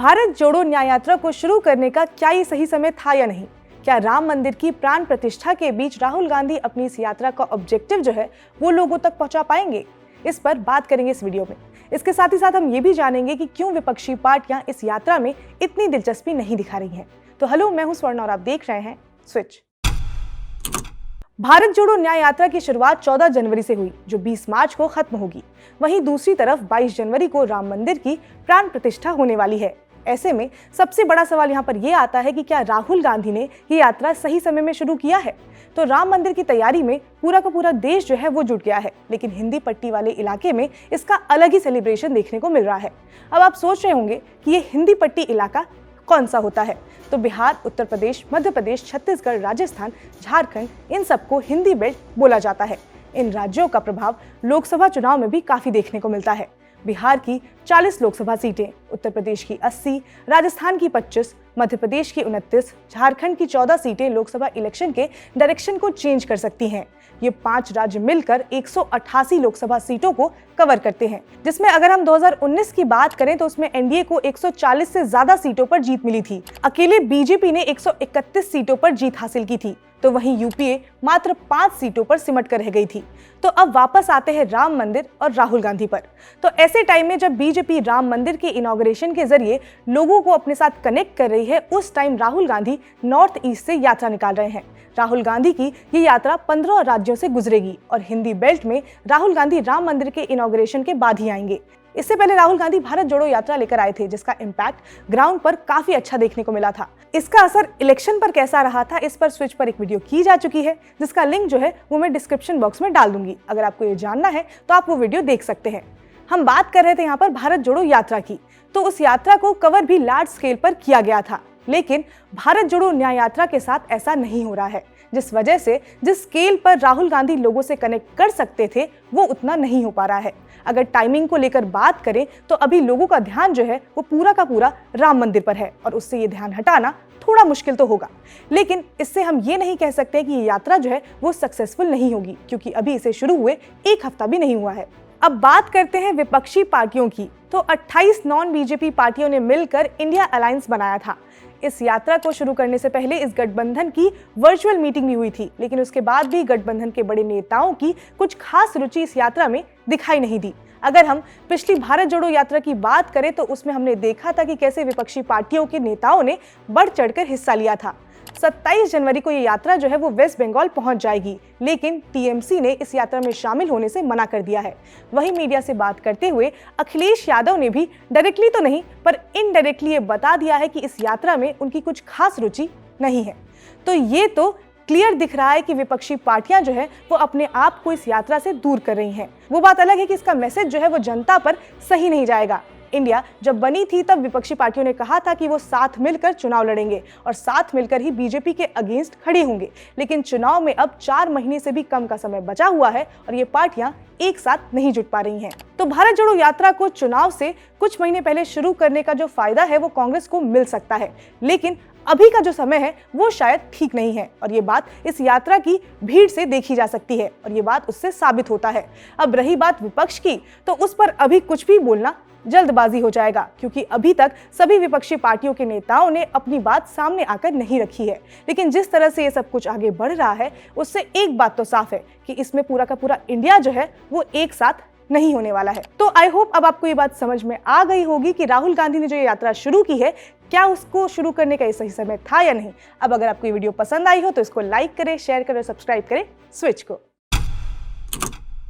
भारत जोड़ो न्याय यात्रा को शुरू करने का क्या ये सही समय था या नहीं? क्या राम मंदिर की प्राण प्रतिष्ठा के बीच राहुल गांधी अपनी इस यात्रा का ऑब्जेक्टिव जो है वो लोगों तक पहुंचा पाएंगे? इस पर बात करेंगे इस वीडियो में। इसके साथ ही साथ हम ये भी जानेंगे कि क्यों विपक्षी पार्टियां इस यात्रा में इतनी दिलचस्पी नहीं दिखा रही हैं। तो हेलो, मैं हूं स्वर्ण और आप देख रहे हैं स्विच। भारत जोड़ो न्याय यात्रा की शुरुआत 14 जनवरी से हुई, जो 20 मार्च को खत्म होगी। वहीं दूसरी तरफ 22 जनवरी को राम मंदिर की प्राण प्रतिष्ठा होने वाली है। ऐसे में सबसे बड़ा सवाल यहाँ पर यह आता है कि क्या राहुल गांधी ने ये यात्रा सही समय में शुरू किया है? तो राम मंदिर की तैयारी में पूरा का पूरा देश जो है वो जुट गया है, लेकिन हिंदी पट्टी वाले इलाके में इसका अलग ही सेलिब्रेशन देखने को मिल रहा है। अब आप सोच रहे होंगे कि ये हिंदी पट्टी इलाका कौन सा होता है? तो बिहार, उत्तर प्रदेश, मध्य प्रदेश, छत्तीसगढ़, राजस्थान, झारखंड, इन सबको हिंदी बेल्ट बोला जाता है। इन राज्यों का प्रभाव लोकसभा चुनाव में भी काफी देखने को मिलता है। बिहार की 40 लोकसभा सीटें, उत्तर प्रदेश की 80, राजस्थान की 25, मध्य प्रदेश की 29, झारखंड की 14 सीटें लोकसभा इलेक्शन के डायरेक्शन को चेंज कर सकती हैं। ये 5 राज्य मिलकर 188 लोकसभा सीटों को कवर करते हैं, जिसमें अगर हम 2019 की बात करें तो उसमें एनडीए को 140 से ज्यादा सीटों पर जीत मिली थी। अकेले बीजेपी ने 131 सीटों पर जीत हासिल की थी, तो वहीं यूपीए मात्र 5 सीटों पर सिमट कर रह गई थी। तो अब वापस आते हैं राम मंदिर और राहुल गांधी पर। तो ऐसे टाइम में जब बीजेपी राम मंदिर के इनॉग्रेशन के जरिए लोगों को अपने साथ कनेक्ट कर रही है, उस time Rahul Gandhi north east से यात्रा निकाल रहे हैं। राहुल गांधी की ये यात्रा 15 राज्यों से गुजरेगी और हिंदी बेल्ट में राहुल गांधी राम मंदिर के इनॉग्रेशन के बाद ही आएंगे। इससे पहले राहुल गांधी भारत जोड़ो यात्रा लेकर आए थे, जिसका इम्पैक्ट ग्राउंड पर काफी अच्छा देखने को मिला था। इसका असर इलेक्शन पर कैसा रहा था, इस पर स्विच पर एक वीडियो की जा चुकी है, जिसका लिंक जो है वो मैं डिस्क्रिप्शन बॉक्स में डाल दूंगी। अगर आपको ये जानना है तो आप वो वीडियो देख सकते हैं। हम बात कर रहे थे यहाँ पर भारत जोड़ो यात्रा की, तो उस यात्रा को कवर भी लार्ज स्केल पर किया गया था, लेकिन भारत जोड़ो न्याय यात्रा के साथ ऐसा नहीं हो रहा है, जिस वजह से जिस स्केल पर राहुल गांधी लोगों से कनेक्ट कर सकते थे वो उतना नहीं हो पा रहा है। अगर टाइमिंग को लेकर बात करें तो अभी लोगों का ध्यान जो है वो पूरा का पूरा राम मंदिर पर है और उससे ये ध्यान हटाना थोड़ा मुश्किल तो होगा, लेकिन इससे हम ये नहीं कह सकते कि ये यात्रा जो है वो सक्सेसफुल नहीं होगी, क्योंकि अभी इसे शुरू हुए 1 हफ्ता भी नहीं हुआ है। अब बात करते हैं विपक्षी पार्टियों की। तो 28 नॉन बीजेपी पार्टियों ने मिलकर इंडिया अलायंस बनाया था। इस यात्रा को शुरू करने से पहले इस गठबंधन की वर्चुअल मीटिंग भी हुई थी, लेकिन उसके बाद भी गठबंधन के बड़े नेताओं की कुछ खास रुचि इस यात्रा में दिखाई नहीं दी। अगर हम पिछली भारत जोड़ो यात्रा की बात करें तो उसमें हमने देखा था कि कैसे विपक्षी पार्टियों के नेताओं ने बढ़ चढ़कर हिस्सा लिया था। 27 जनवरी को ये यात्रा जो है वो वेस्ट बंगाल पहुंच जाएगी, लेकिन टीएमसी ने इस यात्रा में शामिल होने से मना कर दिया है। वहीं मीडिया से बात करते हुए अखिलेश यादव ने भी डायरेक्टली तो नहीं पर इनडायरेक्टली ये बता दिया है कि इस यात्रा में उनकी कुछ खास रुचि नहीं है। तो ये तो क्लियर दिख रहा है कि विपक्षी पार्टियां जो है वो अपने आप को इस यात्रा से दूर कर रही हैं। वो बात अलग है कि इसका मैसेज जो है वो जनता पर सही नहीं जाएगा। इंडिया जब बनी थी तब विपक्षी पार्टियों ने कहा था कि वो साथ मिलकर चुनाव लड़ेंगे और साथ मिलकर ही बीजेपी के अगेंस्ट खड़े होंगे, लेकिन चुनाव में अब 4 महीने से भी कम का समय बचा हुआ है और ये पार्टियां एक साथ नहीं जुट पा रही हैं। तो भारत जोड़ो यात्रा को चुनाव से कुछ महीने पहले शुरू करने का जो फायदा है वो कांग्रेस को मिल सकता है, लेकिन अभी का जो समय है वो शायद ठीक नहीं है और ये बात इस यात्रा की भीड़ से देखी जा सकती है और ये बात उससे साबित होता है। अब रही बात विपक्ष की, तो उस पर अभी कुछ भी बोलना जल्दबाजी हो जाएगा, क्योंकि अभी तक सभी विपक्षी पार्टियों के नेताओं ने अपनी बात सामने आकर नहीं रखी है। लेकिन जिस तरह से ये सब कुछ आगे बढ़ रहा है उससे एक बात तो साफ है कि इसमें पूरा का पूरा इंडिया जो है वो एक साथ नहीं होने वाला है। तो आई होप अब आपको ये बात समझ में आ गई होगी कि राहुल गांधी ने जो ये यात्रा शुरू की है, क्या उसको शुरू करने का ये सही समय था या नहीं। अब अगर आपको ये वीडियो पसंद आई हो तो इसको लाइक करें, शेयर करें, सब्सक्राइब करें स्विच को।